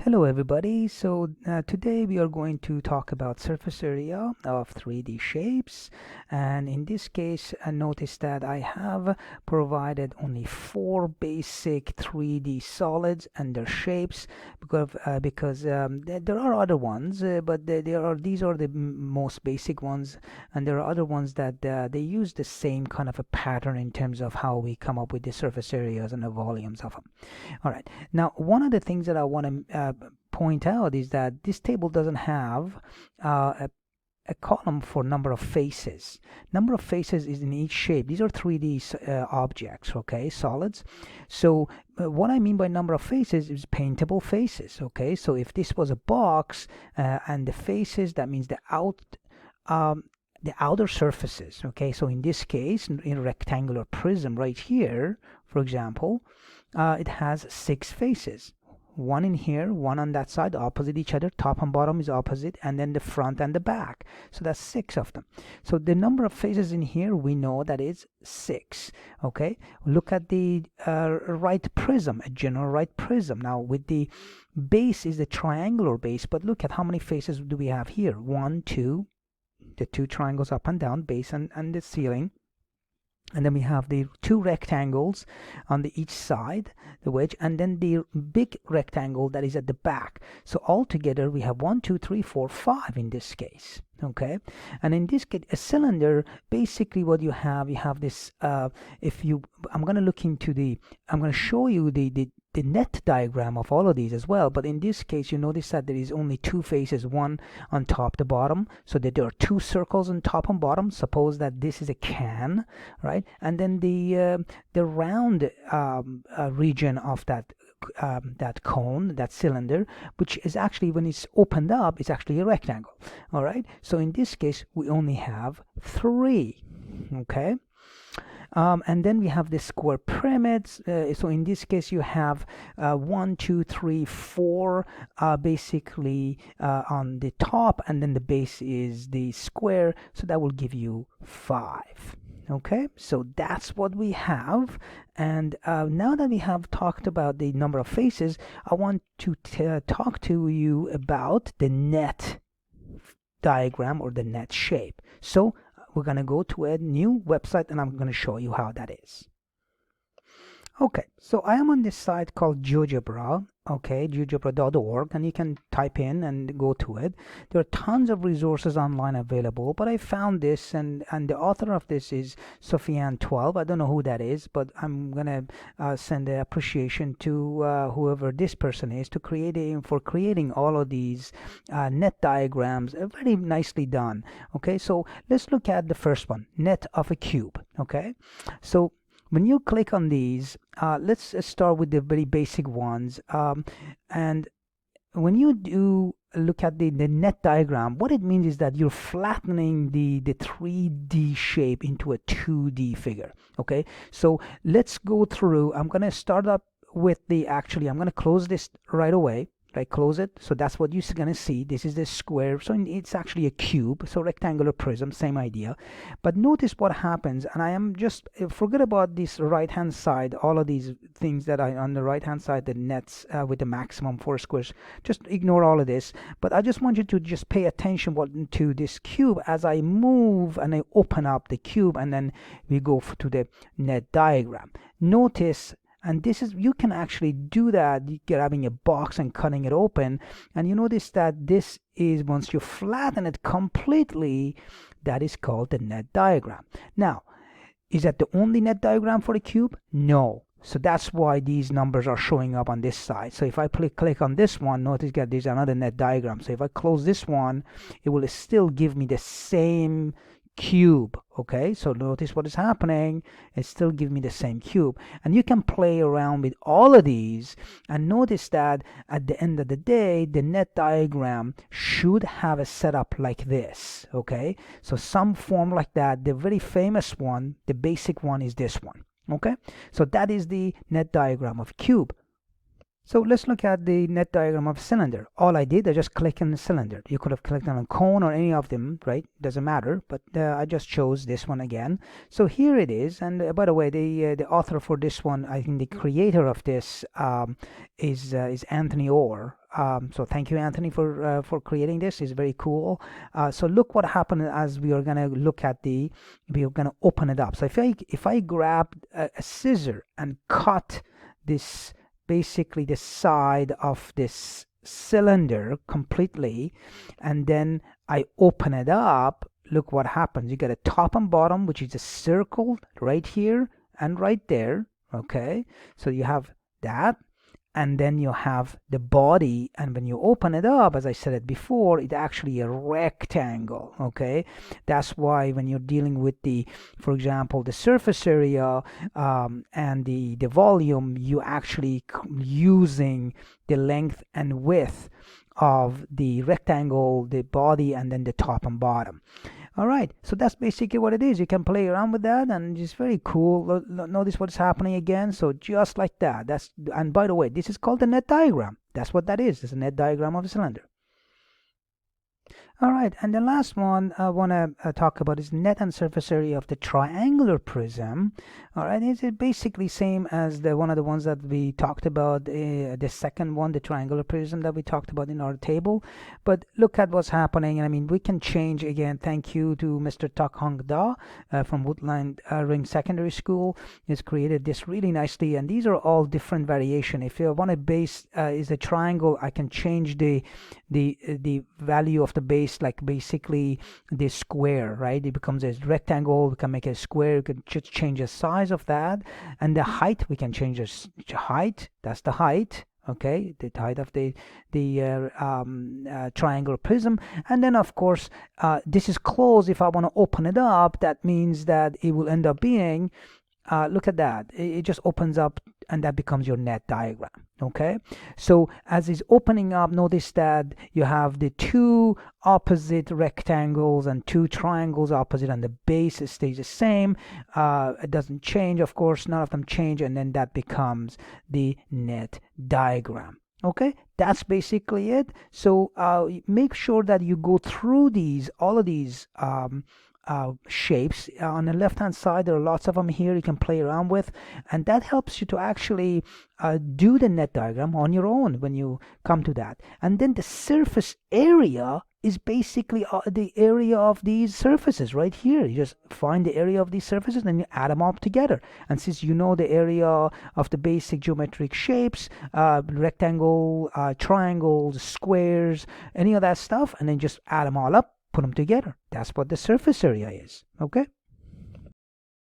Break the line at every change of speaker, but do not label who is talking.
Hello everybody. Today we are going to talk about surface area of 3D shapes, and in this case notice that I have provided only 4 basic 3D solids and their shapes because there are other ones, but these are the most basic ones, and there are other ones that they use the same kind of a pattern in terms of how we come up with the surface areas and the volumes of them. All right. Now, one of the things that I want to point out is that this table doesn't have a column for number of faces. Number of faces is in each shape. These are 3D objects, okay, solids. So what I mean by number of faces is paintable faces, okay? So if this was a box and the faces, that means the outer surfaces, okay? So in this case, in a rectangular prism right here, for example, it has 6 faces. One in here, one on that side, opposite each other. Top and bottom is opposite, and then the front and the back. So that's 6 of them. So the number of faces in here, we know that is 6. Okay. Look at the right prism, a general right prism. Now, with the base is the triangular base, but look at how many faces do we have here? 1, 2, the 2 triangles up and down, base and the ceiling. And then we have the 2 rectangles on each side, the wedge, and then the big rectangle that is at the back. So altogether we have 1, 2, 3, 4, 5 in this case. Okay, and in this case, a cylinder, basically what you have this. I'm going to show you the net diagram of all of these as well, but in this case you notice that there is only 2 faces, one on top, the bottom, so that there are 2 circles on top and bottom. Suppose that this is a can, right? And then the round region of that cone, that cylinder, which is actually, when it's opened up, it's actually a rectangle. All right, so in this case we only have 3. Okay. And then we have the square pyramids. So in this case you have 1, 2, 3, 4 basically on the top, and then the base is the square, so that will give you 5. Okay, so that's what we have. And now that we have talked about the number of faces, I want to talk to you about the net diagram or the net shape. So we're going to go to a new website and I'm going to show you how that is. Okay, so I am on this site called GeoGebra, okay, geogebra.org, and you can type in and go to it. There are tons of resources online available, but I found this, and the author of this is Sophian12. I don't know who that is, but I'm gonna send an appreciation to whoever this person is for creating all of these net diagrams. Very nicely done. Okay, so let's look at the first one, net of a cube. Okay, so when you click on these, let's start with the very basic ones. And when you do look at the net diagram, what it means is that you're flattening the 3D shape into a 2D figure. Okay, so let's go through. I'm going to start up with I'm going to close this right away. Right, close it. So that's what you're going to see. This is the square. So it's actually a cube. So rectangular prism, same idea. But notice what happens. And I am just, forget about this right hand side, all of these things that I on the right hand side, the nets with the maximum 4 squares. Just ignore all of this. But I just want you to just pay attention to this cube as I move and I open up the cube, and then we go to the net diagram. Notice, and this is, you can actually do that grabbing a box and cutting it open, and you notice that this is, once you flatten it completely, that is called the net diagram. Now, is that the only net diagram for a cube? No. So that's why these numbers are showing up on this side. So if I click on this one, notice that there's another net diagram. So if I close this one, it will still give me the same cube. Okay, so notice what is happening. It still gives me the same cube, and you can play around with all of these and notice that at the end of the day the net diagram should have a setup like this. Okay, so some form like that. The very famous one, the basic one, is this one. Okay, so that is the net diagram of cube. So let's look at the net diagram of cylinder. All I did, I just clicked on the cylinder. You could have clicked on a cone or any of them, right? Doesn't matter, but I just chose this one again. So here it is. And by the way, the author for this one, I think the creator of this is Anthony Orr. so thank you, Anthony, for creating this. It's very cool. So look what happened as we are gonna look at we are gonna open it up. So if I grab a scissor and cut this, basically the side of this cylinder completely, and then I open it up, look what happens. You get a top and bottom, which is a circle right here and right there. Okay, so you have that, and then you have the body, and when you open it up, as I said it before, it's actually a rectangle. Okay, that's why when you're dealing with for example, the surface area and the volume, you actually using the length and width of the rectangle, the body, and then the top and bottom. All right, so that's basically what it is. You can play around with that, and it's very cool. Notice what's happening again. So just like that. And by the way, this is called the net diagram. That's what that is. It's a net diagram of a cylinder. All right, and the last one I want to talk about is net and surface area of the triangular prism. All right, it's basically same as one of the ones that we talked about, the second one, the triangular prism that we talked about in our table. But look at what's happening. I mean, we can change again. Thank you to Mr. Tak Hong Da from Woodland Ring Secondary School. He's created this really nicely, and these are all different variation. If you want a base is a triangle, I can change the value of the base, like basically the square, right? It becomes a rectangle. We can make a square. We can just change the size of that, and the height, we can change the height. That's the height. Okay, the height of the triangular prism. And then of course this is closed. If I want to open it up, that means that it will end up being look at that, it just opens up, and that becomes your net diagram. Okay, so as it's opening up, notice that you have the two opposite rectangles and two triangles opposite, and the base stays the same. It doesn't change, of course, none of them change, and then that becomes the net diagram. Okay, that's basically it. So make sure that you go through all of these shapes. On the left hand side, there are lots of them here you can play around with, and that helps you to actually do the net diagram on your own when you come to that. And then the surface area is basically the area of these surfaces right here. You just find the area of these surfaces and you add them all together. And since you know the area of the basic geometric shapes, rectangle, triangles, squares, any of that stuff, and then just add them all up, put them together. That's what the surface area is. Okay.